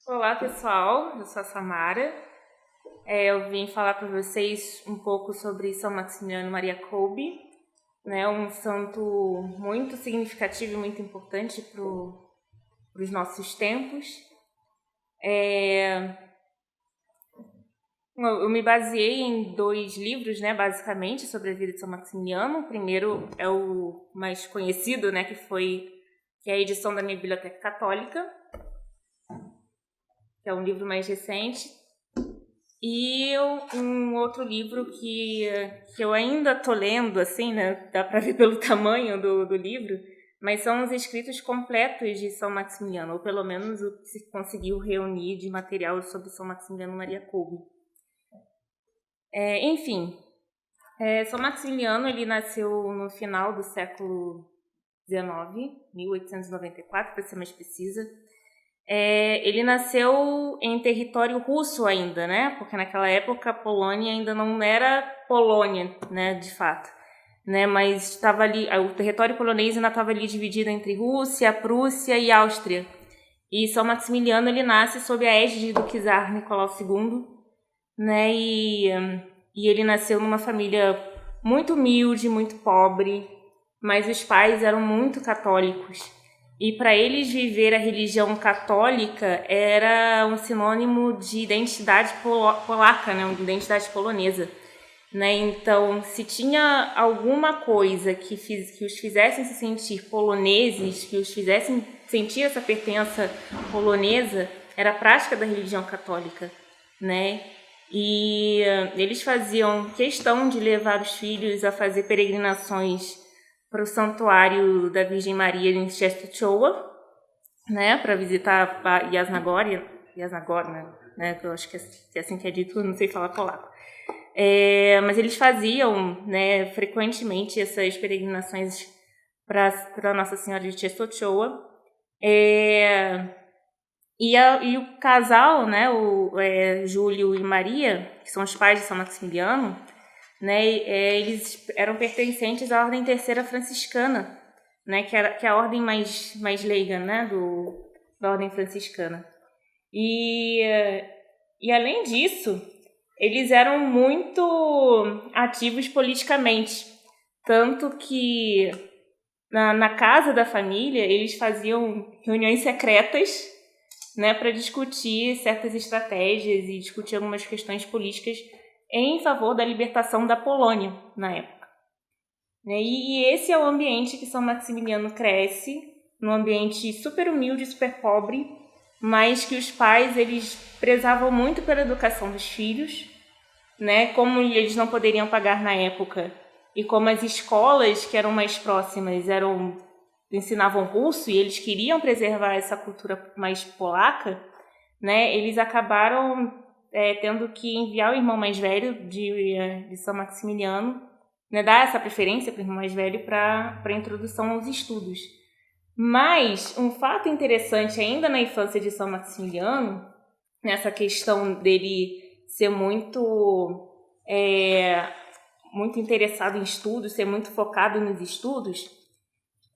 Olá, pessoal. Eu sou a Samara. Eu vim falar para vocês um pouco sobre São Maximiliano Maria Kolbe, né? Um santo muito significativo e muito importante para os nossos tempos. Eu me baseei em dois livros, né, basicamente, sobre a vida de São Maximiliano. O primeiro é o mais conhecido, né, que é a edição da minha Biblioteca Católica, que é um livro mais recente. E um outro livro que eu ainda tô lendo, assim, né? Dá para ver pelo tamanho do livro, mas são os escritos completos de São Maximiliano, ou pelo menos o que se conseguiu reunir de material sobre São Maximiliano Maria Kolbe. Enfim, São Maximiliano ele nasceu no final do século XIX, 1894, para ser mais precisa. Ele nasceu em território russo ainda, né? Porque naquela época a Polônia ainda não era Polônia, né? De fato, né? Mas estava ali, o território polonês ainda estava ali dividido entre Rússia, Prússia e Áustria. E São Maximiliano ele nasce sob a égide do czar Nicolau II, né? E ele nasceu numa família muito humilde, muito pobre, mas os pais eram muito católicos. E para eles viver a religião católica era um sinônimo de identidade polaca, né? Uma identidade polonesa. Né? Então, se tinha alguma coisa que os fizessem se sentir poloneses, que os fizessem sentir essa pertença polonesa, era a prática da religião católica, né? E eles faziam questão de levar os filhos a fazer peregrinações para o santuário da Virgem Maria em Częstochowa, né, para visitar a Jasnagória, né, que eu acho que é assim que é dito, eu não sei falar polaco. Mas eles faziam, né, frequentemente essas peregrinações para Nossa Senhora de Częstochowa. E o casal, né, Júlio e Maria, que são os pais de São Maximiliano, né, eles eram pertencentes à Ordem Terceira Franciscana, né, que é a ordem mais leiga, né, da Ordem Franciscana. E além disso, eles eram muito ativos politicamente, tanto que na casa da família eles faziam reuniões secretas, né, para discutir certas estratégias e discutir algumas questões políticas em favor da libertação da Polônia na época. E esse é o ambiente que São Maximiliano cresce, num ambiente super humilde, super pobre, mas que os pais eles prezavam muito pela educação dos filhos, né? Como eles não poderiam pagar na época e como as escolas que eram mais próximas ensinavam russo e eles queriam preservar essa cultura mais polaca, né? Eles acabaram tendo que enviar o irmão mais velho de São Maximiliano, né? Dar essa preferência para o irmão mais velho para a introdução aos estudos. Mas um fato interessante ainda na infância de São Maximiliano, nessa questão dele ser muito interessado em estudos, ser muito focado nos estudos,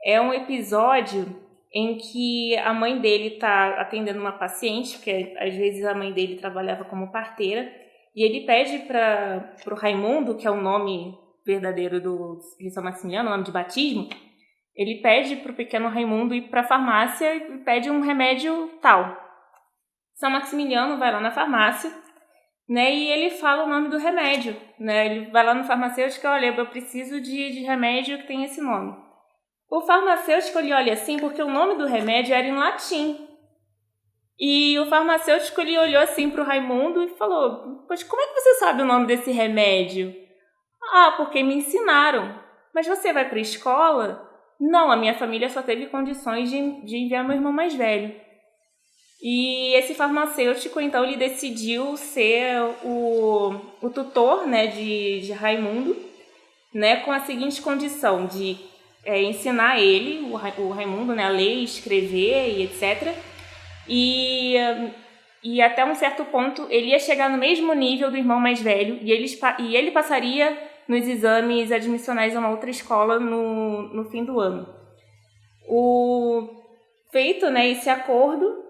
é um episódio em que a mãe dele está atendendo uma paciente, porque às vezes a mãe dele trabalhava como parteira, e ele pede para o Raimundo, que é o nome verdadeiro de São Maximiliano, o nome de batismo, ele pede para o pequeno Raimundo ir para a farmácia e pede um remédio tal. São Maximiliano vai lá na farmácia, né, e ele fala o nome do remédio. Né, ele vai lá no farmacêutico e olha, eu preciso de remédio que tem esse nome. O farmacêutico ele olha assim porque o nome do remédio era em latim. E o farmacêutico ele olhou assim para o Raimundo e falou, pois como é que você sabe o nome desse remédio? Ah, porque me ensinaram. Mas você vai para a escola? Não, a minha família só teve condições de enviar meu irmão mais velho. E esse farmacêutico, então, ele decidiu ser o tutor, né, de Raimundo, né, com a seguinte condição de ensinar ele, o Raimundo, né, a ler, escrever e etc. E até um certo ponto ele ia chegar no mesmo nível do irmão mais velho e ele passaria nos exames admissionais a uma outra escola no fim do ano. Feito, né, esse acordo,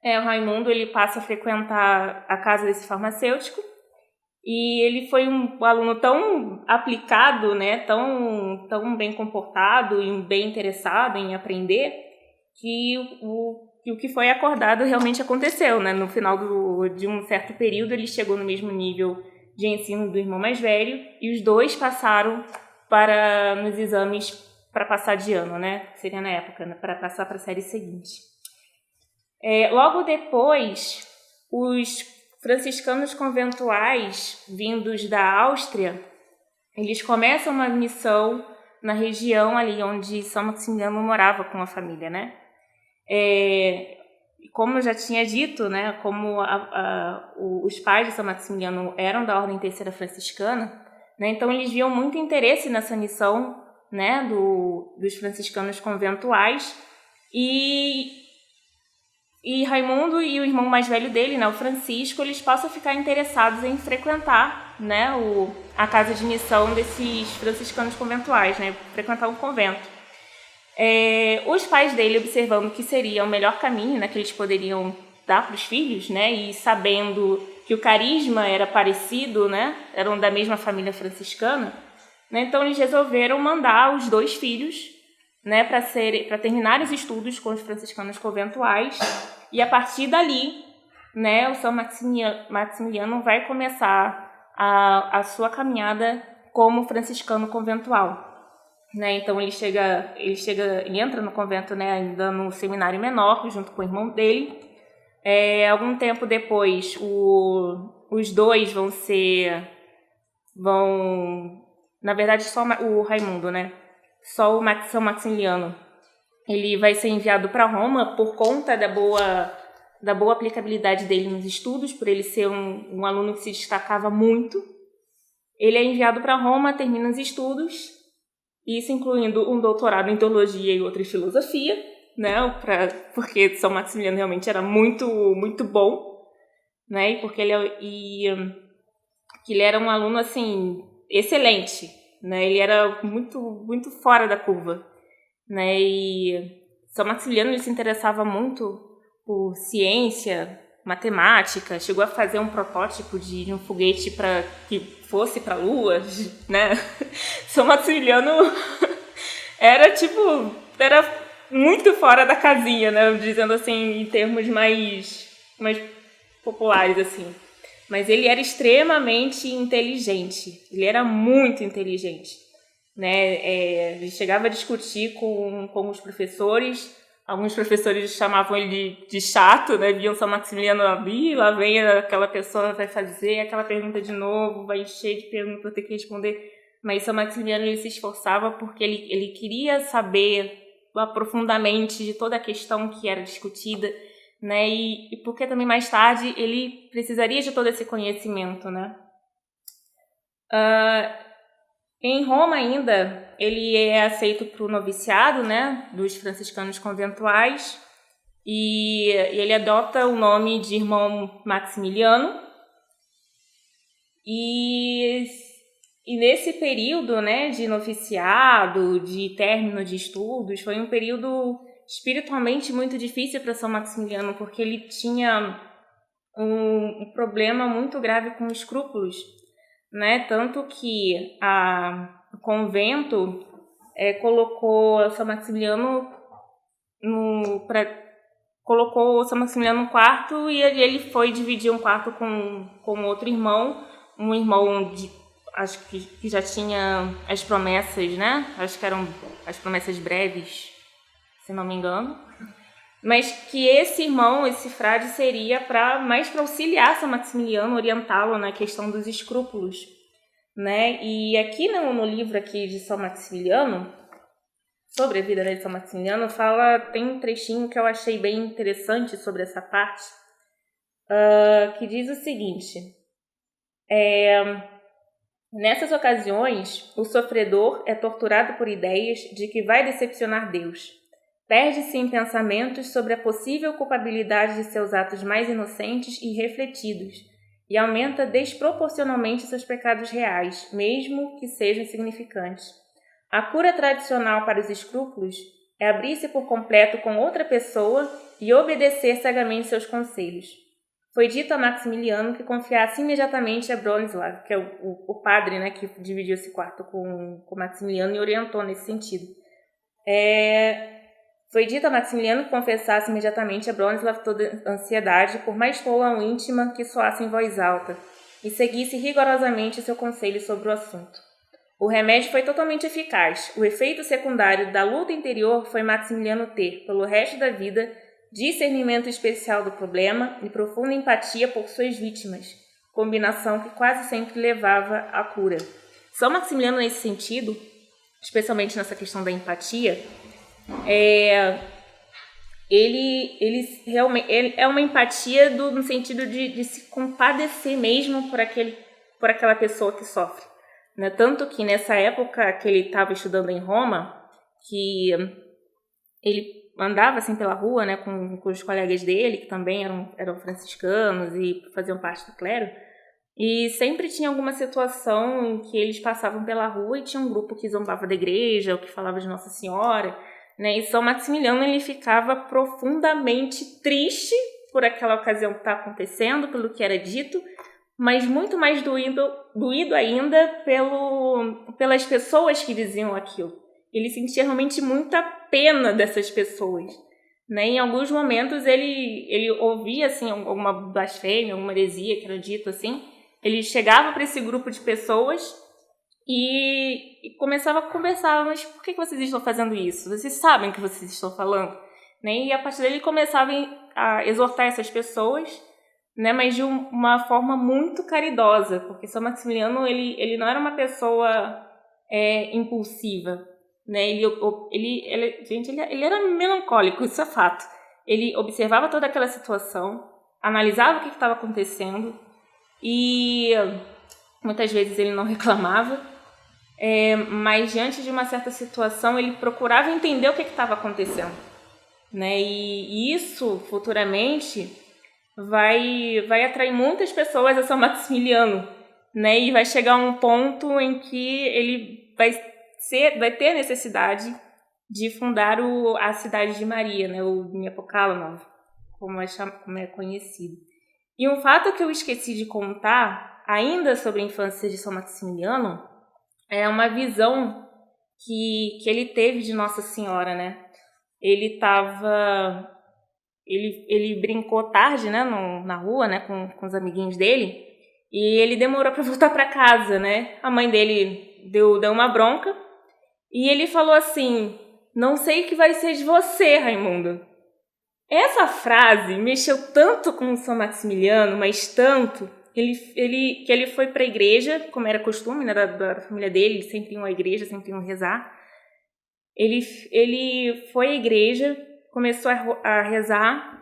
O Raimundo, ele passa a frequentar a casa desse farmacêutico e ele foi um aluno tão aplicado, né, tão bem comportado e bem interessado em aprender, que o que foi acordado realmente aconteceu, né? No final de um certo período, ele chegou no mesmo nível de ensino do irmão mais velho e os dois passaram nos exames para passar de ano, né? Seria na época, né? Para passar para a série seguinte. Logo depois, os franciscanos conventuais vindos da Áustria, eles começam uma missão na região ali onde São Maximiliano morava com a família, né? Como eu já tinha dito, né? Como os pais de São Maximiliano eram da Ordem Terceira Franciscana, né? Então eles viam muito interesse nessa missão, né? Dos franciscanos conventuais e Raimundo e o irmão mais velho dele, né, o Francisco, eles passam a ficar interessados em frequentar, né, a casa de missão desses franciscanos conventuais, né, frequentar um convento. Os pais dele, observando que seria o melhor caminho, né, que eles poderiam dar para os filhos, né, e sabendo que o carisma era parecido, né, eram da mesma família franciscana, né, então eles resolveram mandar os 2 filhos, né, para terminar os estudos com os franciscanos conventuais. E a partir dali, né, o São Maximiliano vai começar a sua caminhada como franciscano conventual, né? Então ele entra no convento, né, ainda no seminário menor, junto com o irmão dele. Algum tempo depois, os 2 na verdade, só o Raimundo, né? Só o São Maximiliano, ele vai ser enviado para Roma por conta da boa aplicabilidade dele nos estudos, por ele ser um aluno que se destacava muito. Ele é enviado para Roma, termina os estudos, isso incluindo um doutorado em teologia e outro em filosofia, né? Porque São Maximiliano realmente era muito, muito bom, né? E porque ele era um aluno assim excelente, né? Ele era muito, muito fora da curva, né? E São Maximiliano, ele se interessava muito por ciência, matemática, chegou a fazer um protótipo de um foguete para que fosse para a Lua, né? São Maximiliano era muito fora da casinha, né? Dizendo assim em termos mais populares assim. Mas ele era extremamente inteligente, ele era muito inteligente, né? Ele chegava a discutir com os professores, alguns professores chamavam ele de chato, né? Viam São Maximiliano ali, lá vem aquela pessoa, vai fazer aquela pergunta de novo, vai encher de perguntas para ter que responder. Mas São Maximiliano, ele se esforçava porque ele queria saber profundamente de toda a questão que era discutida, né? E porque também mais tarde ele precisaria de todo esse conhecimento, né? Em Roma ainda, ele é aceito para o noviciado, né, dos franciscanos conventuais e ele adota o nome de irmão Maximiliano e nesse período, né, de noviciado, de término de estudos, foi um período espiritualmente muito difícil para São Maximiliano, porque ele tinha um problema muito grave com escrúpulos, né? Tanto que o convento colocou São Maximiliano colocou São Maximiliano no quarto e ele foi dividir um quarto com outro irmão, um irmão acho que já tinha as promessas, né? Acho que eram as promessas breves, se não me engano. Mas que esse irmão, esse frade, seria mais para auxiliar São Maximiliano, orientá-lo na questão dos escrúpulos, né? E aqui no livro aqui de São Maximiliano, sobre a vida de São Maximiliano, tem um trechinho que eu achei bem interessante sobre essa parte, que diz o seguinte: nessas ocasiões, o sofredor é torturado por ideias de que vai decepcionar Deus. Perde-se em pensamentos sobre a possível culpabilidade de seus atos mais inocentes e refletidos, e aumenta desproporcionalmente seus pecados reais, mesmo que sejam insignificantes. A cura tradicional para os escrúpulos é abrir-se por completo com outra pessoa e obedecer cegamente seus conselhos. Foi dito a Maximiliano que confiasse imediatamente a Bronislaw, que é o padre, né, que dividiu esse quarto com Maximiliano e orientou nesse sentido. Foi dito a Maximiliano que confessasse imediatamente a Bronislaw toda ansiedade, por mais tola ou íntima que soasse em voz alta, e seguisse rigorosamente seu conselho sobre o assunto. O remédio foi totalmente eficaz. O efeito secundário da luta interior foi Maximiliano ter, pelo resto da vida, discernimento especial do problema e profunda empatia por suas vítimas, combinação que quase sempre levava à cura. São Maximiliano, nesse sentido, especialmente nessa questão da empatia, ele realmente é uma empatia no sentido de se compadecer mesmo por aquela pessoa que sofre. Né? Tanto que nessa época que ele estava estudando em Roma, que ele andava assim pela rua, né, com os colegas dele, que também eram franciscanos e faziam parte do clero, e sempre tinha alguma situação em que eles passavam pela rua e tinha um grupo que zombava da igreja, ou que falava de Nossa Senhora, né, e São Maximiliano ele ficava profundamente triste por aquela ocasião que estava acontecendo, pelo que era dito, mas muito mais doído ainda pelas pessoas que diziam aquilo. Ele sentia realmente muita pena dessas pessoas. Né? Em alguns momentos ele ouvia assim, alguma blasfêmia, alguma heresia que era dito assim. Ele chegava para esse grupo de pessoas e começava a conversar. Mas por que vocês estão fazendo isso? Vocês sabem o que vocês estão falando? Né? E a partir dele ele começava a exortar essas pessoas, né? Mas de uma forma muito caridosa, porque São Maximiliano ele não era uma pessoa impulsiva. Né? Ele era melancólico, isso é fato. Ele observava toda aquela situação, analisava o que estava acontecendo e muitas vezes ele não reclamava, mas diante de uma certa situação ele procurava entender o que estava acontecendo. Né? E isso futuramente vai atrair muitas pessoas a São Maximiliano, né? E vai chegar um ponto em que ele vai ter a necessidade de fundar a cidade de Maria, né, o Dniepokala, como é conhecido. E um fato que eu esqueci de contar, ainda sobre a infância de São Maximiliano, é uma visão que ele teve de Nossa Senhora, né? Ele brincou tarde, né, na rua, né, com os amiguinhos dele, e ele demorou para voltar para casa, né? A mãe dele deu uma bronca. E ele falou assim: não sei o que vai ser de você, Raimundo. Essa frase mexeu tanto com o São Maximiliano, mas tanto, que ele foi para a igreja, como era costume, né, da família dele, eles sempre iam à igreja, sempre iam rezar. Ele foi à igreja, começou a rezar,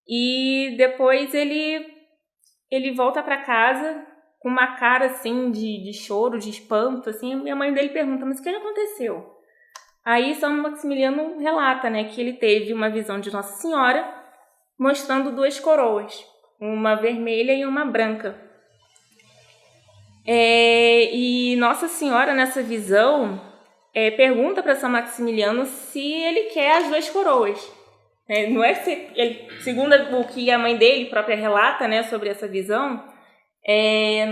e depois ele volta para casa com uma cara assim de choro, de espanto, assim, e a mãe dele pergunta: mas o que aconteceu? Aí São Maximiliano relata, né, que ele teve uma visão de Nossa Senhora mostrando duas coroas, uma vermelha e uma branca. E Nossa Senhora, nessa visão, pergunta para São Maximiliano se ele quer as duas coroas. Não é segundo o que a mãe dele própria relata, né, sobre essa visão,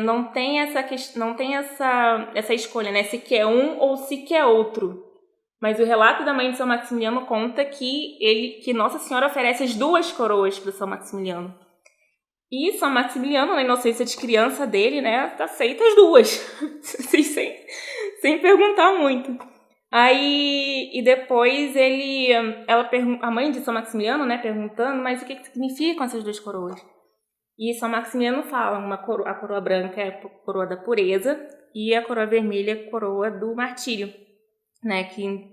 não tem essa escolha, né, se quer um ou se quer outro. Mas o relato da mãe de São Maximiliano conta que Nossa Senhora oferece as duas coroas para São Maximiliano. E São Maximiliano, na inocência de criança dele, né, aceita as duas, sem perguntar muito. Aí, e depois a mãe de São Maximiliano, né, perguntando: mas o que significam essas duas coroas? E São Maximiliano fala: a coroa branca é a coroa da pureza e a coroa vermelha é a coroa do martírio, né, que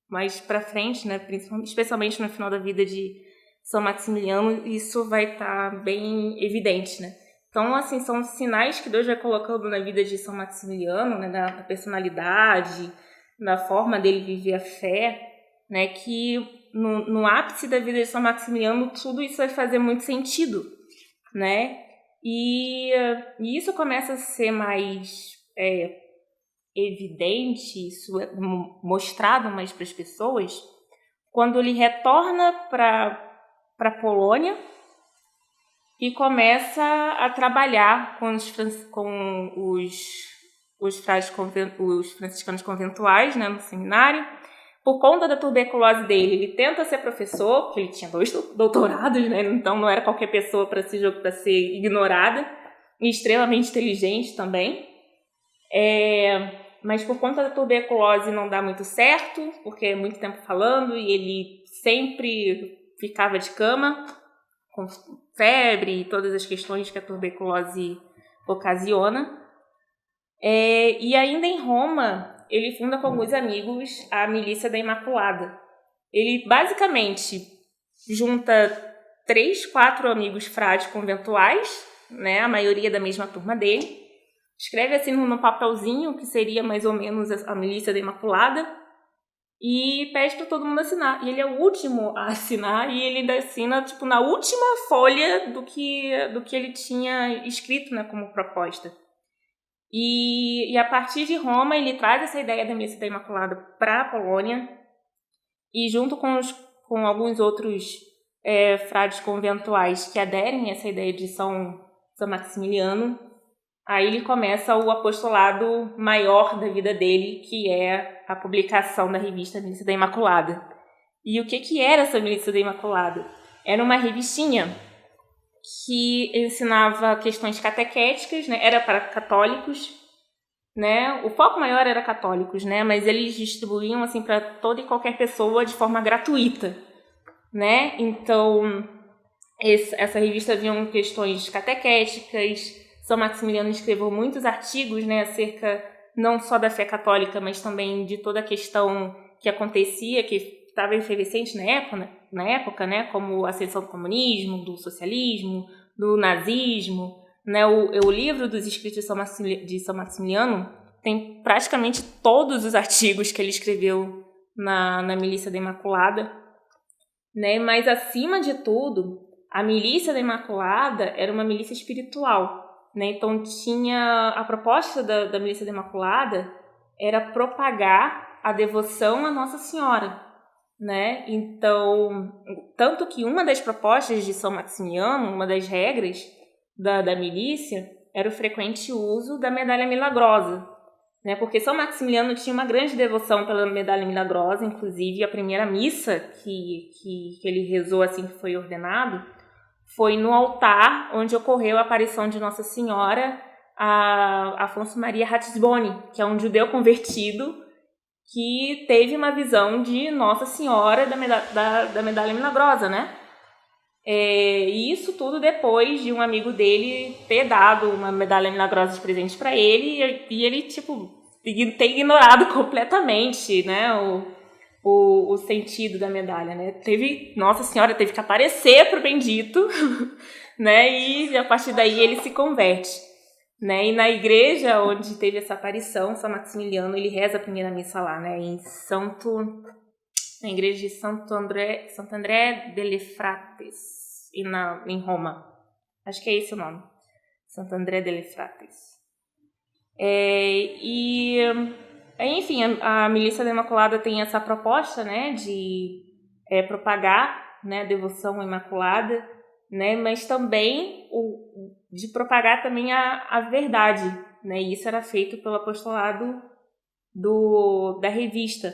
mais para frente, né, especialmente no final da vida de São Maximiliano, isso vai estar bem evidente, né? Então, assim, são sinais que Deus vai colocando na vida de São Maximiliano, né, na personalidade, na forma dele viver a fé, né, que no ápice da vida de São Maximiliano tudo isso vai fazer muito sentido, né? E isso começa a ser mais evidente, isso é mostrado mais para as pessoas quando ele retorna para a Polônia e começa a trabalhar com os franciscanos conventuais, né, no seminário. Por conta da tuberculose dele, ele tenta ser professor, porque ele tinha 2 doutorados, né, então não era qualquer pessoa para ser ignorada, e extremamente inteligente também. Mas por conta da tuberculose não dá muito certo, porque é muito tempo falando e ele sempre ficava de cama, com febre e todas as questões que a tuberculose ocasiona. E ainda em Roma, ele funda com alguns amigos a Milícia da Imaculada. Ele basicamente junta 3, 4 amigos frades conventuais, né, a maioria da mesma turma dele, escreve assim no papelzinho que seria mais ou menos a Milícia da Imaculada e pede para todo mundo assinar. E ele é o último a assinar e ele assina tipo, na última folha do que ele tinha escrito, né, como proposta. E a partir de Roma ele traz essa ideia da Milícia da Imaculada para a Polônia e junto com alguns outros frades conventuais que aderem a essa ideia de São Maximiliano, aí ele começa o apostolado maior da vida dele, que é a publicação da revista Milícia da Imaculada. E o que era essa Milícia da Imaculada? Era uma revistinha que ensinava questões catequéticas, né? Era para católicos, né? O foco maior era católicos, né? Mas eles distribuíam assim para toda e qualquer pessoa de forma gratuita, né? Então, essa revista vinha questões catequéticas. São Maximiliano escreveu muitos artigos, né, acerca não só da fé católica, mas também de toda a questão que acontecia, que estava efervescente na época, né, como a ascensão do comunismo, do socialismo, do nazismo, né, o livro dos escritos de São Maximiliano tem praticamente todos os artigos que ele escreveu na Milícia da Imaculada, né, mas acima de tudo, a Milícia da Imaculada era uma milícia espiritual, né, então tinha a proposta da Milícia da Imaculada era propagar a devoção à Nossa Senhora, né? Então, tanto que uma das propostas de São Maximiliano, uma das regras da milícia, era o frequente uso da medalha milagrosa, né? Porque São Maximiliano tinha uma grande devoção pela medalha milagrosa, inclusive a primeira missa que ele rezou assim que foi ordenado foi no altar onde ocorreu a aparição de Nossa Senhora a Afonso Maria Ratisbonne, que é um judeu convertido que teve uma visão de Nossa Senhora da medalha milagrosa, né? E isso tudo depois de um amigo dele ter dado uma medalha milagrosa de presente para ele e ele, tipo, ter ignorado completamente, né, o sentido da medalha, né? Nossa Senhora teve que aparecer pro bendito, né? E a partir daí ele se converte, né? E na igreja onde teve essa aparição, São Maximiliano, ele reza a primeira missa lá, né? Na igreja de Santo André delle Frates, em Roma. Acho que é esse o nome. Santo André delle Frates. Enfim, a Milícia da Imaculada tem essa proposta, né, de propagar, né, a devoção à Imaculada, né, mas também de propagar também a verdade, né, e isso era feito pelo apostolado da revista.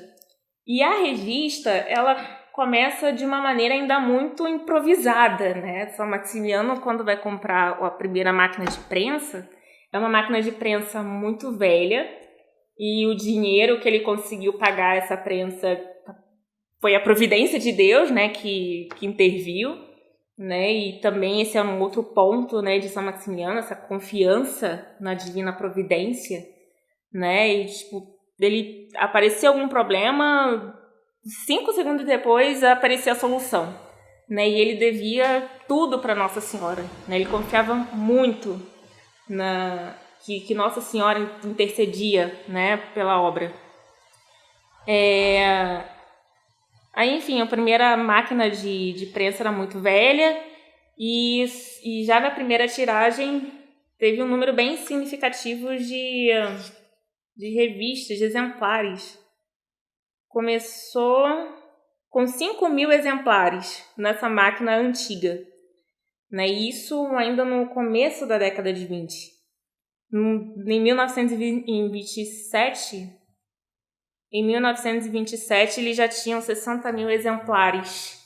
E a revista, ela começa de uma maneira ainda muito improvisada, né? São Maximiliano, quando vai comprar a primeira máquina de prensa, é uma máquina de prensa muito velha e o dinheiro que ele conseguiu pagar essa prensa foi a providência de Deus, né, que interviu, né? E também esse é um outro ponto, né, de São Maximiliano, essa confiança na divina providência, né? E tipo, ele apareceu algum problema, 5 segundos depois aparecia a solução, né? E ele devia tudo para Nossa Senhora, né? Ele confiava muito que Nossa Senhora intercedia, né, pela obra. Aí, enfim, a primeira máquina de prensa era muito velha e já na primeira tiragem teve um número bem significativo de revistas, de exemplares. Começou com 5.000 exemplares nessa máquina antiga. Né? Isso ainda no começo da década de 20. Em 1927, eles já tinham 60.000 exemplares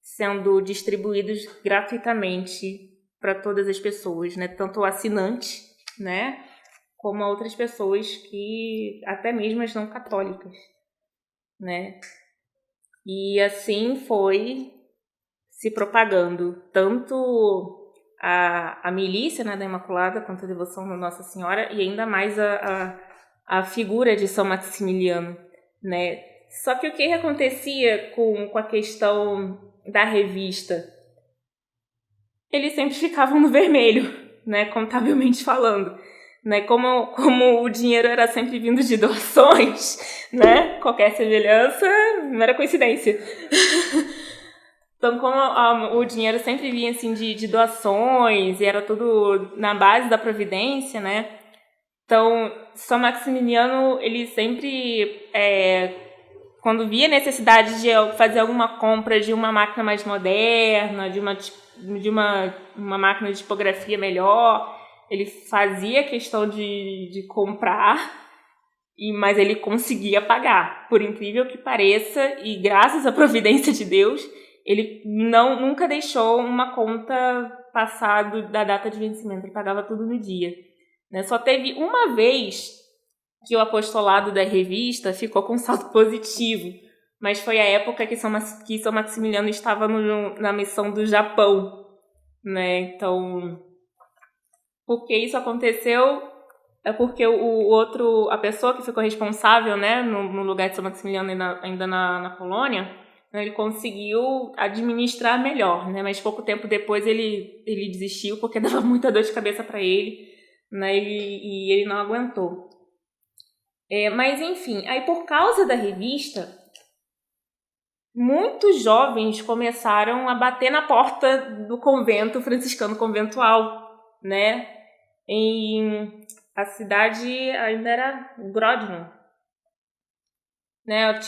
sendo distribuídos gratuitamente para todas as pessoas, né? Tanto o assinante, né? Como a outras pessoas que até mesmo as não católicas, né? E assim foi se propagando tanto a milícia, né, da Imaculada quanto a devoção da Nossa Senhora e ainda mais a figura de São Maximiliano, né? Só que o que acontecia com a questão da revista? Eles sempre ficavam no vermelho, né, contabilmente falando. Né, como o dinheiro era sempre vindo de doações, né, qualquer semelhança não era coincidência. Então, como o dinheiro sempre vinha assim, de doações, e era tudo na base da providência, né? Então, São Maximiliano, ele sempre, quando via necessidade de fazer alguma compra de uma máquina mais moderna, de uma máquina de tipografia melhor, ele fazia questão de comprar, mas ele conseguia pagar, por incrível que pareça, e graças à providência de Deus, ele nunca deixou uma conta passar da data de vencimento, ele pagava tudo no dia. Né? Só teve uma vez que o apostolado da revista ficou com saldo positivo, mas foi a época que São Maximiliano estava na missão do Japão. Né? Então, por que isso aconteceu? É porque a pessoa que ficou responsável, né, no lugar de São Maximiliano ainda na Polônia, né, ele conseguiu administrar melhor, né, mas pouco tempo depois ele desistiu porque dava muita dor de cabeça para ele, né, e ele não aguentou. Mas enfim, aí por causa da revista, muitos jovens começaram a bater na porta do convento franciscano conventual, né, a cidade ainda era Grodno, né?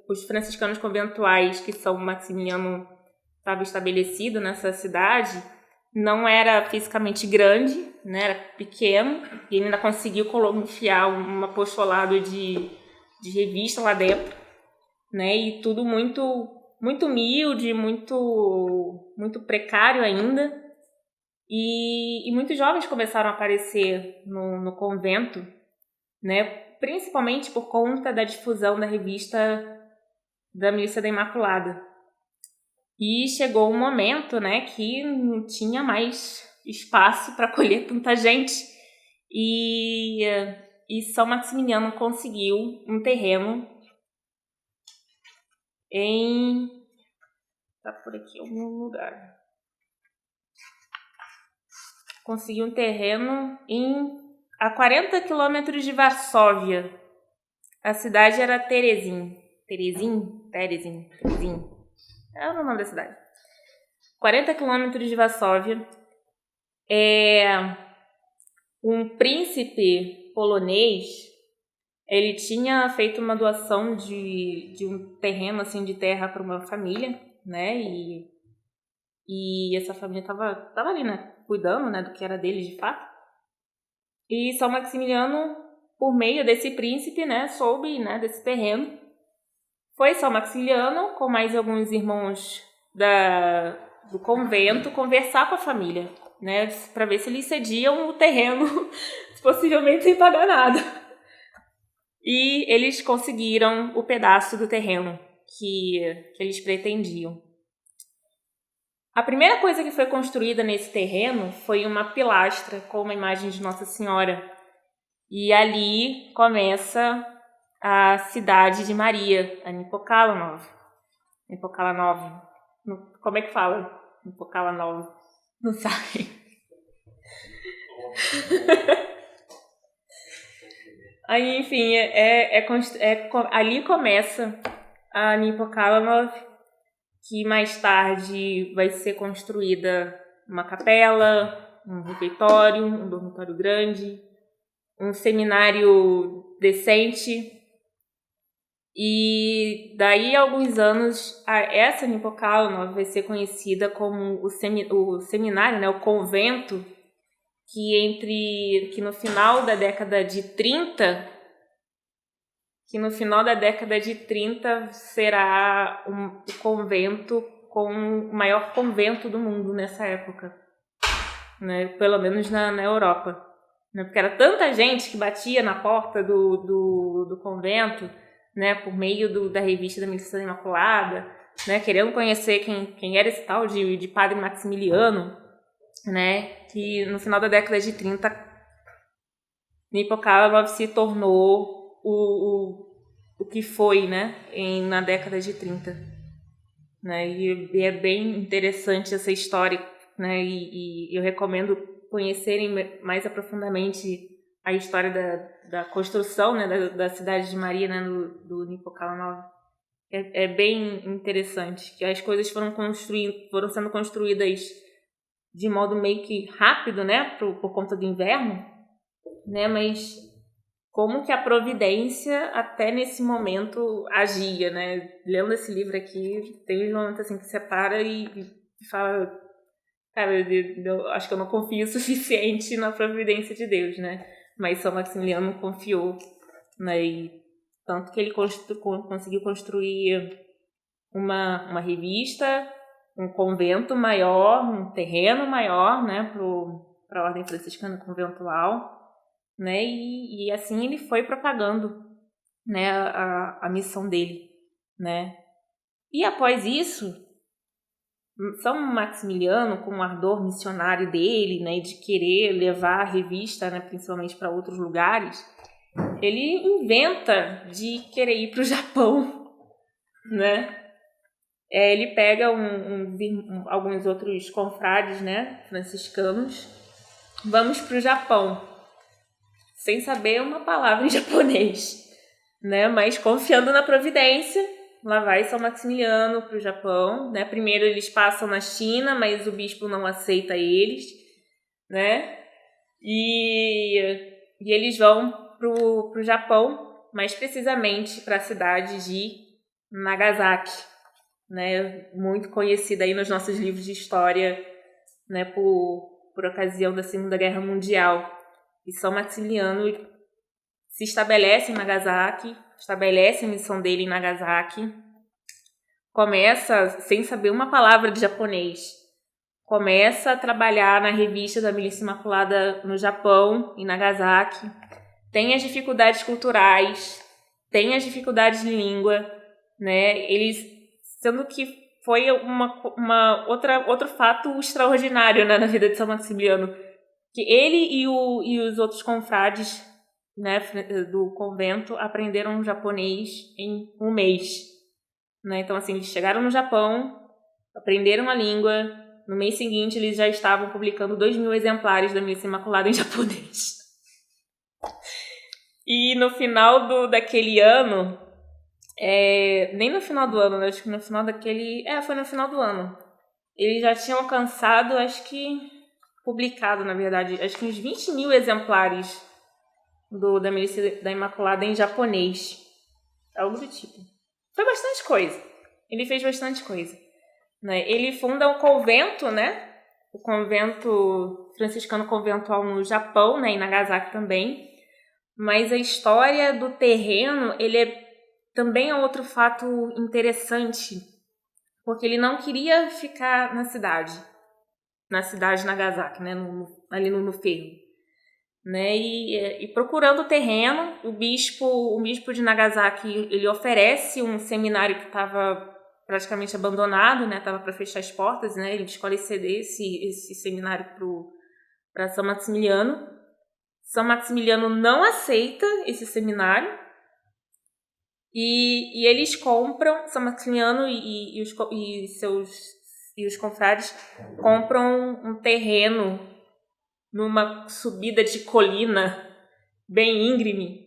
Os franciscanos conventuais que São Maximiliano estava estabelecido nessa cidade não era fisicamente grande, né? Era pequeno, e ele ainda conseguiu enfiar um apostolado de revista lá dentro, né? E tudo muito, muito humilde, muito precário ainda. E muitos jovens começaram a aparecer no convento, né, principalmente por conta da difusão da revista da Milícia da Imaculada. E chegou um momento, né, que não tinha mais espaço para acolher tanta gente. E São Maximiliano conseguiu um terreno tá por aqui algum lugar. Conseguiu um terreno a 40 quilômetros de Varsóvia. A cidade era Terezin. É o nome da cidade. 40 quilômetros de Varsóvia. Um príncipe polonês, ele tinha feito uma doação de um terreno assim, de terra para uma família, né? E essa família tava ali, né? Cuidando, né, do que era deles de fato. E São Maximiliano, por meio desse príncipe, né, soube, né, desse terreno. Foi São Maximiliano, com mais alguns irmãos do convento, conversar com a família, né, para ver se eles cediam o terreno, possivelmente sem pagar nada. E eles conseguiram o pedaço do terreno que eles pretendiam. A primeira coisa que foi construída nesse terreno foi uma pilastra com uma imagem de Nossa Senhora. E ali começa a cidade de Maria, a Nipokalanov. Como é que fala? Nipokalanov. Não sabe. Aí, enfim, ali começa a Nipokalanov, que mais tarde vai ser construída uma capela, um refeitório, um dormitório grande, um seminário decente. E daí a alguns anos, essa Nipocalanov vai ser conhecida como o seminário, né, o convento, que no final da década de 30, será o convento com o maior convento do mundo nessa época, né, pelo menos na Europa, né, porque era tanta gente que batia na porta do convento, né, por meio da revista da Milícia Imaculada, né, querendo conhecer quem era esse tal de Padre Maximiliano, né, que no final da década de 30, Nipocalanov se tornou o que foi, né, na década de 30. Né, e é bem interessante essa história, né, e eu recomendo conhecerem mais aprofundadamente a história da construção, né, da cidade de Maria, né, do Nipocalanov. É bem interessante que as coisas foram sendo construídas de modo meio que rápido, né, por conta do inverno, né, mas como que a providência até nesse momento agia, né? Lendo esse livro aqui, tem um momento assim que você para e fala, cara, eu acho que eu não confio o suficiente na providência de Deus, né? Mas São Maximiliano confiou, né? E tanto que ele conseguiu construir uma revista, um convento maior, um terreno maior, né, para a Ordem Franciscana Conventual, né, e assim ele foi propagando, né, a missão dele, né. E após isso, São Maximiliano, com o ardor missionário dele, né, de querer levar a revista, né, principalmente para outros lugares, ele inventa de querer ir para o Japão, né. Ele pega alguns outros confrades, né, franciscanos, vamos para o Japão, sem saber uma palavra em japonês, né, mas confiando na providência. Lá vai São Maximiliano para o Japão, né? Primeiro eles passam na China, mas o bispo não aceita eles, né? E eles vão pro Japão, mais precisamente para a cidade de Nagasaki, né? Muito conhecida aí nos nossos livros de história, né? Por ocasião da Segunda Guerra Mundial. E São Maximiliano se estabelece em Nagasaki, estabelece a missão dele em Nagasaki, começa, sem saber uma palavra de japonês, começa a trabalhar na revista da Milícia Imaculada no Japão, em Nagasaki, tem as dificuldades culturais, tem as dificuldades de língua, né? Eles, sendo que foi outro fato extraordinário, né, na vida de São Maximiliano, que ele e os outros confrades, né, do convento aprenderam japonês em um mês, né? Então, assim, eles chegaram no Japão, aprenderam a língua, no mês seguinte eles já estavam publicando 2.000 exemplares da Milícia Imaculada em japonês. E no final daquele ano, nem no final do ano, né? Acho que no final daquele... foi no final do ano. Eles já tinham alcançado, acho que... publicado, na verdade, acho que uns 20.000 exemplares da Milícia da Imaculada em japonês. Algo do tipo. Foi bastante coisa. Ele fez bastante coisa, né? Ele funda um convento, né? O convento franciscano conventual no Japão, né? Em Nagasaki também. Mas a história do terreno, também é outro fato interessante, porque ele não queria ficar na cidade de Nagasaki, né? Ali no ferro, né? E procurando o terreno, o bispo de Nagasaki, ele oferece um seminário que estava praticamente abandonado, né? Estava para fechar as portas, né? Ele escolhe ceder esse seminário para São Maximiliano. São Maximiliano não aceita esse seminário e eles compram, São Maximiliano e os confrades compram um terreno numa subida de colina bem íngreme,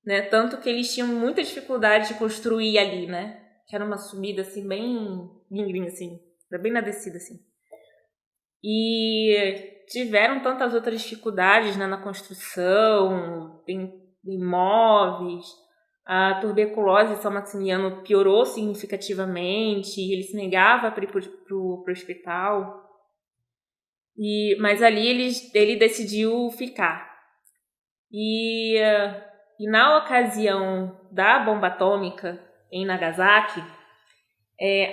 né? Tanto que eles tinham muita dificuldade de construir ali, né? Que era uma subida assim bem íngreme, assim, bem na descida, assim. E tiveram tantas outras dificuldades, né, na construção, em imóveis, a tuberculose de São Maximiliano piorou significativamente, ele se negava para ir para o hospital, mas ali ele decidiu ficar. E na ocasião da bomba atômica em Nagasaki,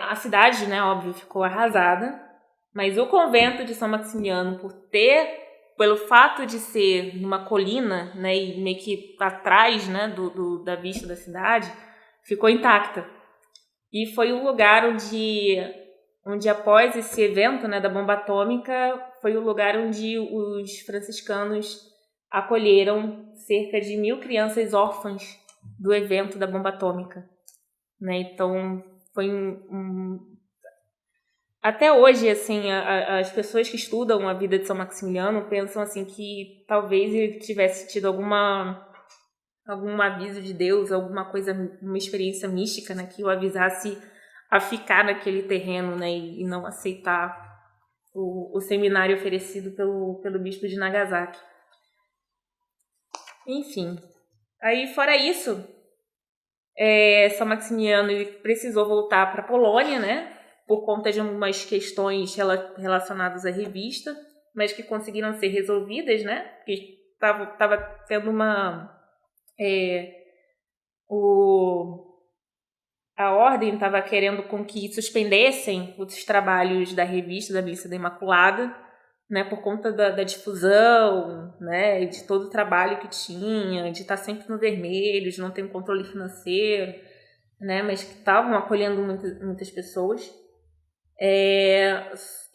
a cidade, né, óbvio, ficou arrasada, mas o convento de São Maximiliano, pelo fato de ser numa colina, né, e meio que atrás, né, da vista da cidade, ficou intacta. E foi um lugar onde após esse evento, né, da bomba atômica, foi o lugar onde os franciscanos acolheram cerca de 1.000 crianças órfãs do evento da bomba atômica, né? Então foi até hoje, assim, as pessoas que estudam a vida de São Maximiliano pensam assim que talvez ele tivesse tido algum aviso de Deus, alguma coisa, uma experiência mística, né, que o avisasse a ficar naquele terreno, né, e não aceitar o seminário oferecido pelo bispo de Nagasaki. Enfim, aí fora isso, São Maximiliano ele precisou voltar para a Polônia, né, por conta de algumas questões relacionadas à revista, mas que conseguiram ser resolvidas, né, porque estava tendo a ordem estava querendo com que suspendessem os trabalhos da revista da Milícia da Imaculada, né, por conta da difusão, né, de todo o trabalho que tinha, de estar sempre no vermelho, de não ter um controle financeiro, né, mas que estavam acolhendo muitas pessoas.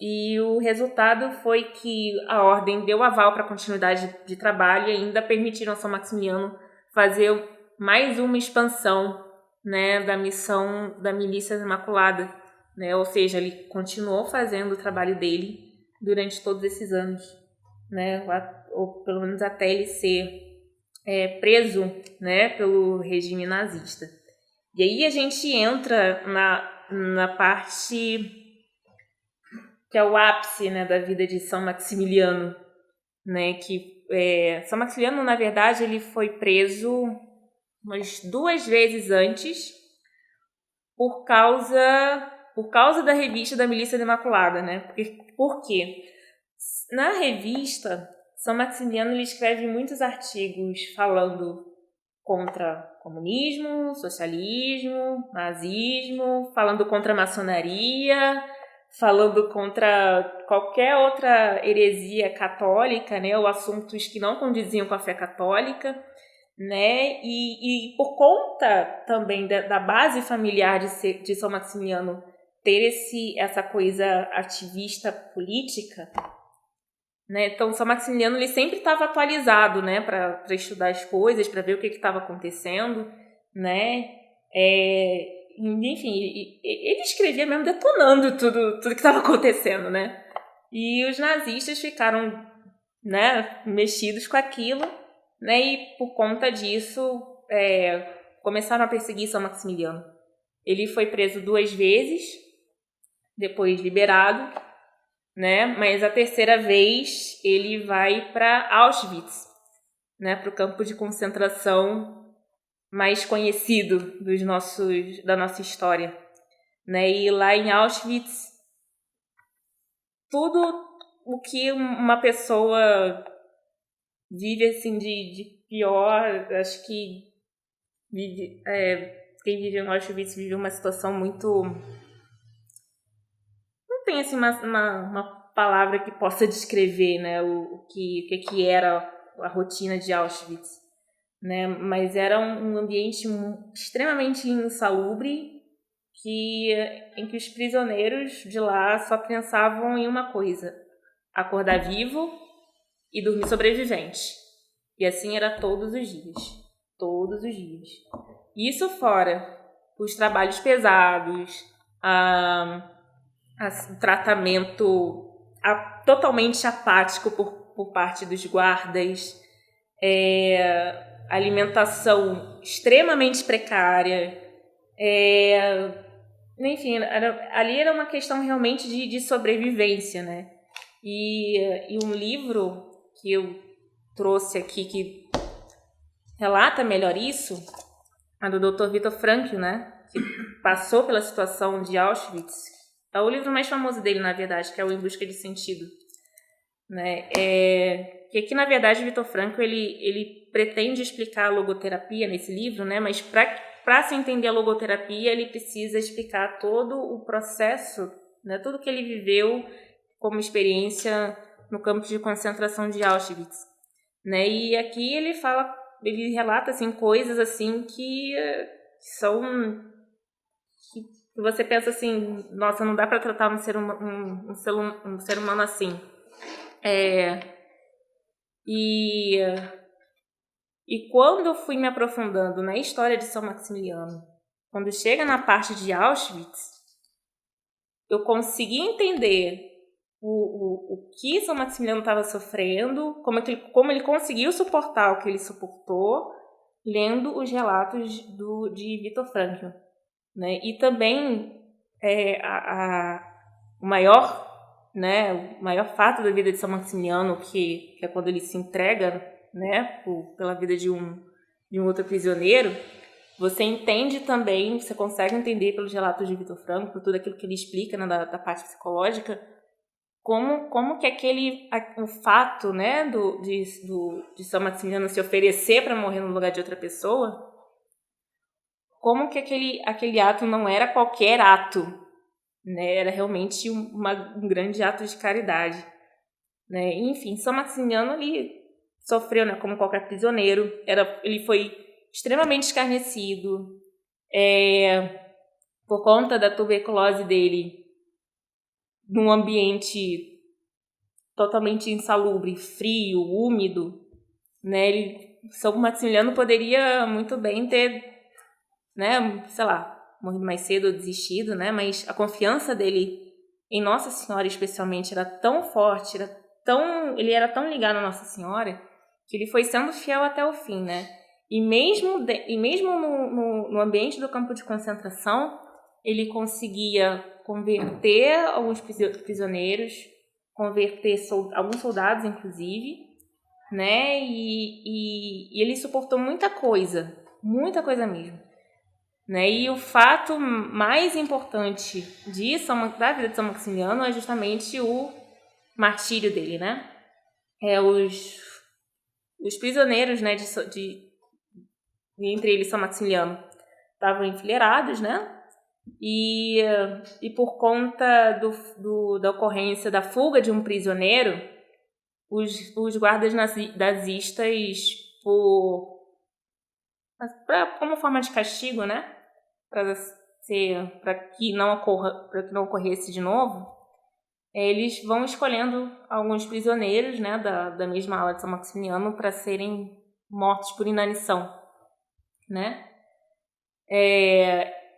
E o resultado foi que a ordem deu aval para a continuidade de trabalho e ainda permitiram a São Maximiliano fazer mais uma expansão, né, da missão da Milícia Imaculada, né, ou seja, ele continuou fazendo o trabalho dele durante todos esses anos, né, ou pelo menos até ele ser preso, né, pelo regime nazista. E aí a gente entra na parte que é o ápice, né, da vida de São Maximiliano, né, que São Maximiliano, na verdade, ele foi preso umas 2 vezes antes por causa da revista da Milícia Imaculada, né? Por quê? Na revista, São Maximiliano ele escreve muitos artigos falando contra comunismo, socialismo, nazismo, falando contra a maçonaria, falando contra qualquer outra heresia católica, né, ou assuntos que não condiziam com a fé católica, né, e por conta também da base familiar de São Maximiliano ter essa coisa ativista política, né, então São Maximiliano ele sempre estava atualizado, né, para estudar as coisas, para ver o que estava acontecendo, né, enfim, ele escrevia mesmo detonando tudo que estava acontecendo, né? E os nazistas ficaram, né, mexidos com aquilo, né? E por conta disso, começaram a perseguir São Maximiliano. Ele foi preso 2 vezes, depois liberado, né? Mas a terceira vez ele vai para Auschwitz, né? Para o campo de concentração mais conhecido da nossa história, né? E lá em Auschwitz, tudo o que uma pessoa vive assim de pior, acho que quem vive em Auschwitz vive uma situação muito, não tem assim uma palavra que possa descrever, né, o que era a rotina de Auschwitz, né? Mas era um ambiente extremamente insalubre, em que os prisioneiros de lá só pensavam em uma coisa: acordar vivo e dormir sobrevivente. E assim era todos os dias. Todos os dias. Isso fora os trabalhos pesados, o tratamento totalmente apático por parte dos guardas, alimentação extremamente precária, enfim, ali era uma questão realmente de sobrevivência, né? E um livro que eu trouxe aqui que relata melhor isso, a do Dr. Viktor Frankl, né? Que passou pela situação de Auschwitz. É o livro mais famoso dele, na verdade, que é o Em Busca de Sentido. Né? Que aqui, na verdade, o Viktor Frankl, ele pretende explicar a logoterapia nesse livro, né? Mas para se entender a logoterapia, ele precisa explicar todo o processo, né? Tudo que ele viveu como experiência no campo de concentração de Auschwitz. Né? E aqui ele relata assim, coisas assim que são... que você pensa assim, nossa, não dá para tratar um ser humano assim. E quando eu fui me aprofundando na história de São Maximiliano, quando chega na parte de Auschwitz, eu consegui entender o que São Maximiliano estava sofrendo, como ele conseguiu suportar o que ele suportou, lendo os relatos de Viktor Frankl. Né? E também o maior fato da vida de São Maximiliano, que é quando ele se entrega, né, pela vida de um outro prisioneiro, você entende também, você consegue entender pelos relatos de Viktor Frankl, por tudo aquilo que ele explica, né, da parte psicológica, como que o fato, né, de São Maximiliano se oferecer para morrer no lugar de outra pessoa, como que aquele ato não era qualquer ato, né, era realmente um grande ato de caridade. Né? Enfim, São Maximiliano ele sofreu, né, como qualquer prisioneiro, ele foi extremamente escarnecido por conta da tuberculose dele, num ambiente totalmente insalubre, frio, úmido, né? São Maximiliano poderia muito bem ter, né, sei lá, morrido mais cedo ou desistido, né? Mas a confiança dele em Nossa Senhora, especialmente, era tão forte, ele era tão ligado a Nossa Senhora, que ele foi sendo fiel até o fim, né? E mesmo no ambiente do campo de concentração, ele conseguia converter alguns prisioneiros, converter alguns soldados, inclusive, né? E ele suportou muita coisa mesmo. Né? E o fato mais importante da vida de São Maximiliano é justamente o martírio dele, né? Os prisioneiros, né, entre eles São Maximiliano, estavam enfileirados, né? E por conta da ocorrência da fuga de um prisioneiro, os guardas nazistas, como forma de castigo, né? Para que não ocorresse de novo, eles vão escolhendo alguns prisioneiros, né, da mesma ala de São Maximiliano para serem mortos por inanição, né?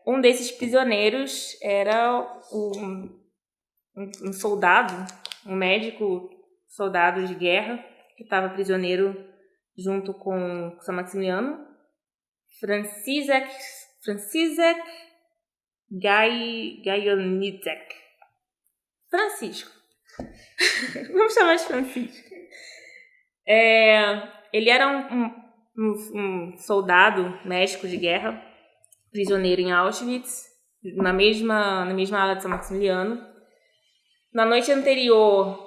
Um desses prisioneiros era um soldado, um médico soldado de guerra que estava prisioneiro junto com São Maximiliano, Franciszek Gajowniczek. Francisco. Vamos chamar de Francisco. Ele era um soldado médico de guerra, prisioneiro em Auschwitz, na mesma ala de São Maximiliano. Na noite anterior,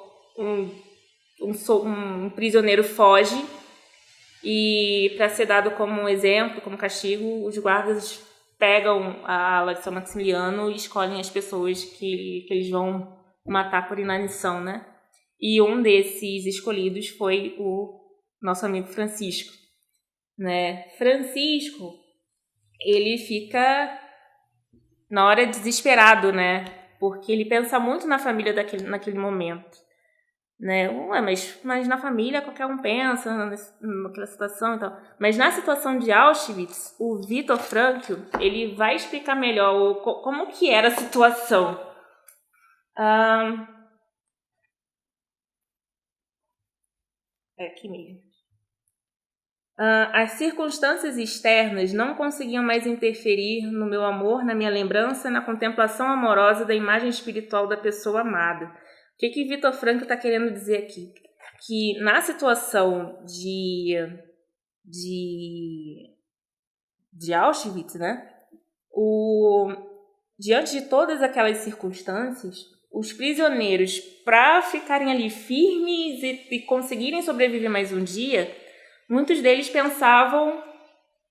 um prisioneiro foge e, para ser dado como exemplo, como castigo, os guardas pegam a ala de São Maximiliano e escolhem as pessoas que eles vão matar por inanição, né? E um desses escolhidos foi o nosso amigo Francisco, né? Francisco, ele fica na hora desesperado, né? Porque ele pensa muito na família naquele momento, né? Mas na família qualquer um pensa naquela situação e tal. Mas na situação de Auschwitz, o Viktor Frankl, ele vai explicar melhor como que era a situação. Aqui mesmo. As circunstâncias externas não conseguiam mais interferir no meu amor, na minha lembrança, na contemplação amorosa da imagem espiritual da pessoa amada. O que Viktor Frankl está querendo dizer aqui? Que na situação de Auschwitz, né? Diante de todas aquelas circunstâncias, os prisioneiros, para ficarem ali firmes e conseguirem sobreviver mais um dia, muitos deles pensavam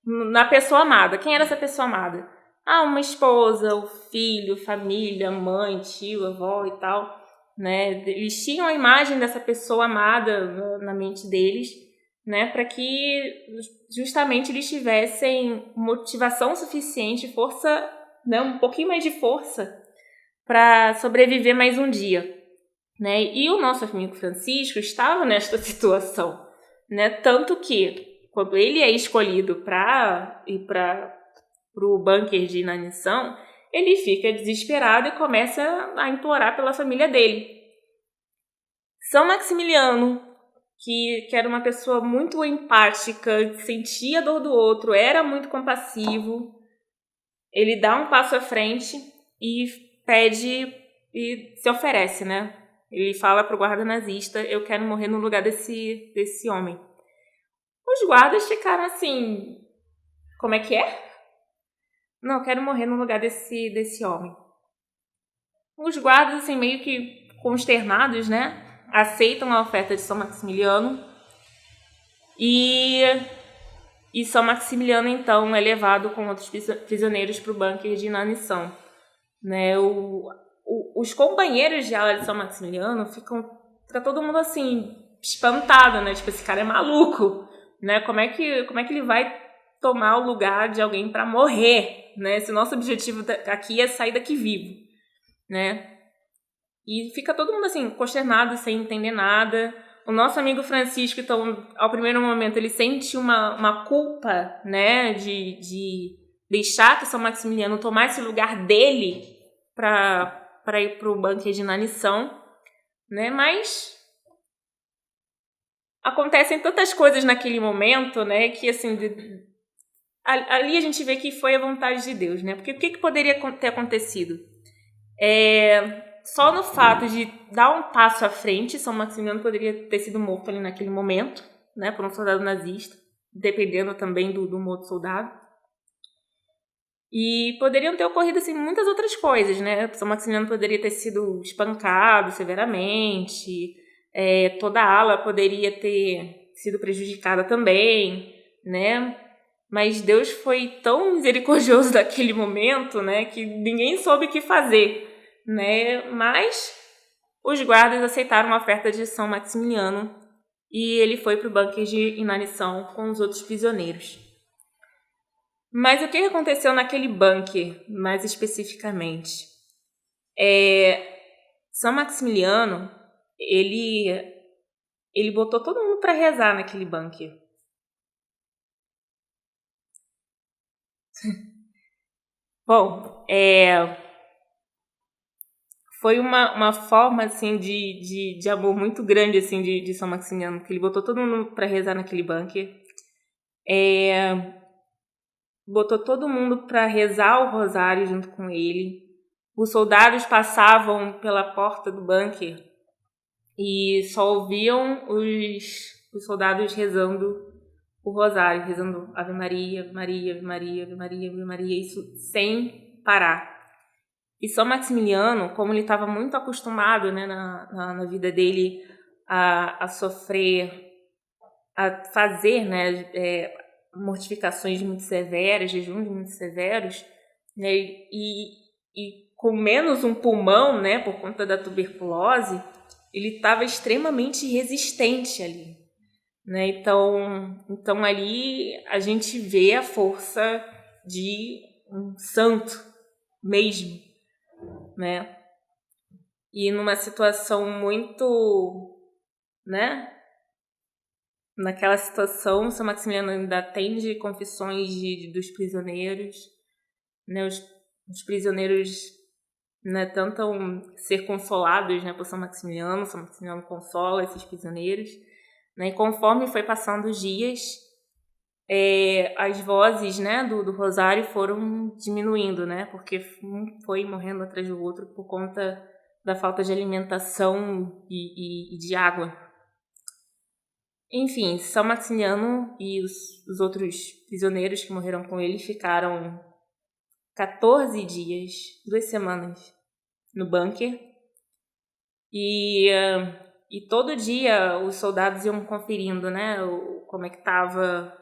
na pessoa amada. Quem era essa pessoa amada? Uma esposa, o filho, família, mãe, tio, avó e tal, né? Eles tinham a imagem dessa pessoa amada na mente deles, né? Para que justamente eles tivessem motivação suficiente, força, né? Um pouquinho mais de força para sobreviver mais um dia, né? E o nosso amigo Francisco estava nesta situação, né? Tanto que quando ele é escolhido para ir para o bunker de inanição, ele fica desesperado e começa a implorar pela família dele. São Maximiliano, que era uma pessoa muito empática, sentia a dor do outro, era muito compassivo, ele dá um passo à frente e pede e se oferece, né? Ele fala pro guarda nazista: eu quero morrer no lugar desse homem. Os guardas ficaram assim: como é que é? Não, eu quero morrer no lugar desse homem. Os guardas, assim, meio que consternados, né? Aceitam a oferta de São Maximiliano. E São Maximiliano, então, é levado com outros prisioneiros para o bunker de inanição. Né? Os companheiros de ala de São Maximiliano fica todo mundo assim, espantado, né? Tipo, esse cara é maluco, né? Como é que ele vai tomar o lugar de alguém para morrer, né? Se o nosso objetivo aqui é sair daqui vivo, né? E fica todo mundo assim, consternado, sem entender nada. O nosso amigo Francisco, então, ao primeiro momento, ele sente uma culpa, né? De deixar que São Maximiliano tomasse o lugar dele para ir para o bunker de inanição, né? Mas acontecem tantas coisas naquele momento, né? Que assim, ali a gente vê que foi a vontade de Deus, né? Porque o que poderia ter acontecido? Só no fato de dar um passo à frente, São Maximiliano poderia ter sido morto ali naquele momento, né? Por um soldado nazista, dependendo também do outro soldado. E poderiam ter ocorrido assim, muitas outras coisas, né? São Maximiliano poderia ter sido espancado severamente, toda a ala poderia ter sido prejudicada também, né? Mas Deus foi tão misericordioso naquele momento, né? Que ninguém soube o que fazer, né? Mas os guardas aceitaram a oferta de São Maximiliano e ele foi para o bunker de inanição com os outros prisioneiros. Mas o que aconteceu naquele bunker, mais especificamente? São Maximiliano, ele botou todo mundo para rezar naquele bunker. Bom, foi uma forma assim de amor muito grande assim de São Maximiliano, que ele botou todo mundo para rezar naquele bunker. Botou todo mundo para rezar o rosário junto com ele. Os soldados passavam pela porta do bunker e só ouviam os soldados rezando o rosário, rezando Ave Maria, Maria, Ave Maria, Ave Maria, Ave Maria, isso sem parar. E São Maximiliano, como ele estava muito acostumado, né, na vida dele a sofrer, a fazer, né, mortificações muito severas, jejuns muito severos, né, e com menos um pulmão, né, por conta da tuberculose, ele estava extremamente resistente ali, né? Então ali a gente vê a força de um santo mesmo, né? E numa situação muito, né? Naquela situação, São Maximiliano ainda atende confissões dos prisioneiros, né? Os prisioneiros, né, tentam ser consolados, né, por São Maximiliano consola esses prisioneiros, né? E conforme foi passando os dias, as vozes, né, do rosário foram diminuindo, né? Porque um foi morrendo atrás do outro por conta da falta de alimentação e de água. Enfim, São Maximiliano e os outros prisioneiros que morreram com ele ficaram 14 dias, 2 semanas, no bunker. E todo dia os soldados iam conferindo, né, como é que estava,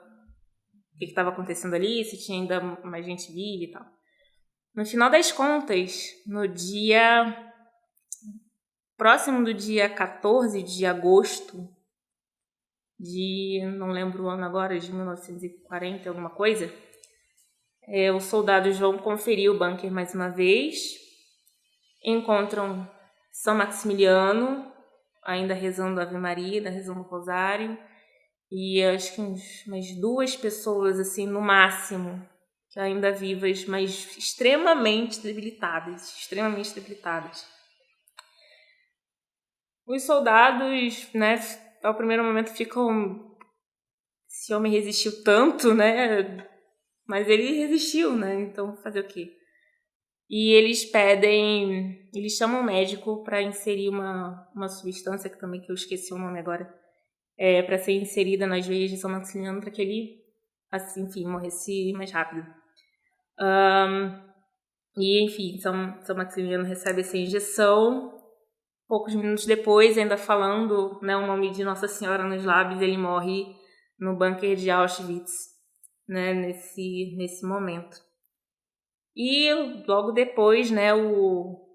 o que estava acontecendo ali, se tinha ainda mais gente viva e tal. No final das contas, no dia próximo do dia 14 de agosto não lembro o ano agora, de 1940, alguma coisa, os soldados vão conferir o bunker mais uma vez, encontram São Maximiliano, ainda rezando a Ave Maria, ainda rezando o Rosário, e acho que umas 2 pessoas, assim, no máximo, que ainda vivas, mas extremamente debilitadas. Os soldados, né, ao primeiro momento ficam... Esse homem resistiu tanto, né? Mas ele resistiu, né? Então, fazer o quê? E eles chamam um médico para inserir uma substância, que eu esqueci o nome agora, para ser inserida nas veias de São Maximiliano, para que ele, assim, enfim, morresse mais rápido. E, enfim, São Maximiliano recebe essa injeção. Poucos minutos depois, ainda falando, né, o nome de Nossa Senhora nos lábios, ele morre no bunker de Auschwitz, né, nesse momento. E logo depois, né, o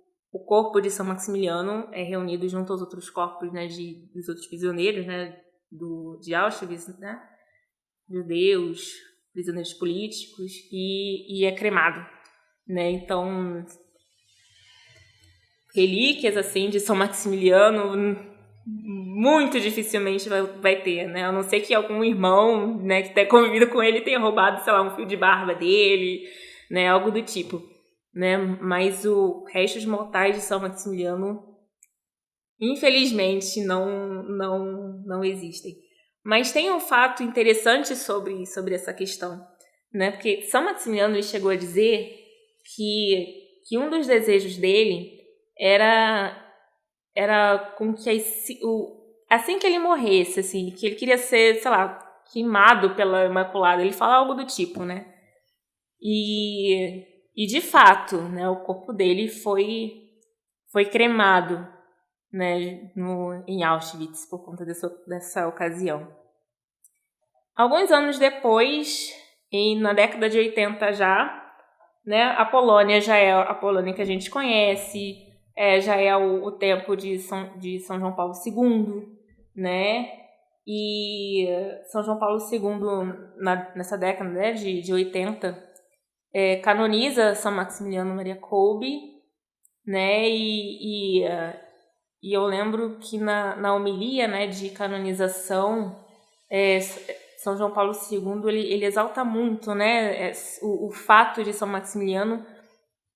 corpo de São Maximiliano é reunido junto aos outros corpos, né, dos outros prisioneiros, né, de Auschwitz, né, judeus, prisioneiros políticos, e é cremado, né. Então, relíquias assim de São Maximiliano muito dificilmente vai ter, né? A não ser que algum irmão, né, que tenha convivido com ele tenha roubado, sei lá, um fio de barba dele, né, algo do tipo, né? Mas o restos mortais de São Maximiliano, infelizmente, não existem. Mas tem um fato interessante sobre essa questão, né? Porque São Maximiliano ele chegou a dizer que um dos desejos dele era com que assim que ele morresse, assim, que ele queria ser, sei lá, queimado pela Imaculada. Ele fala algo do tipo, né? E de fato, né, o corpo dele foi cremado, né, em Auschwitz por conta dessa ocasião. Alguns anos depois, na década de 80 já, né, a Polônia já é a Polônia que a gente conhece, já é o tempo de São João Paulo II, né? E São João Paulo II, nessa década, né, de 80, canoniza São Maximiliano Maria Kolbe, né? E eu lembro que na homilia, né, de canonização, São João Paulo II ele exalta muito, né, o fato de São Maximiliano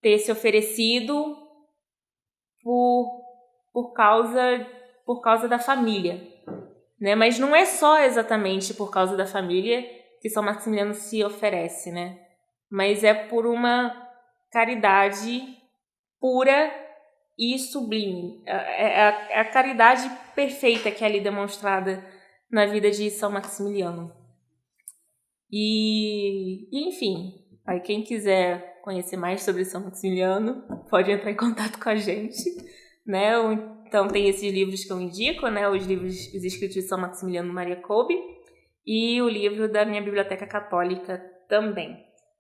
ter se oferecido por causa da família, né? Mas não é só exatamente por causa da família que São Maximiliano se oferece, né? Mas é por uma caridade pura e sublime. É a caridade perfeita que é ali demonstrada na vida de São Maximiliano. E enfim, aí quem quiser conhecer mais sobre São Maximiliano, pode entrar em contato com a gente, né? Então tem esses livros que eu indico, né? Os escritos de São Maximiliano Maria Kolbe e o livro da minha biblioteca católica também,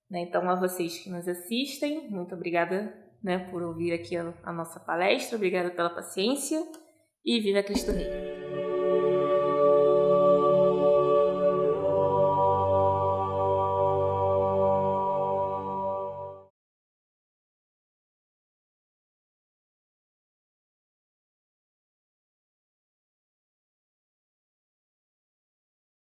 né? Então, a vocês que nos assistem, muito obrigada, né, por ouvir aqui a nossa palestra, obrigada pela paciência e viva Cristo Rei!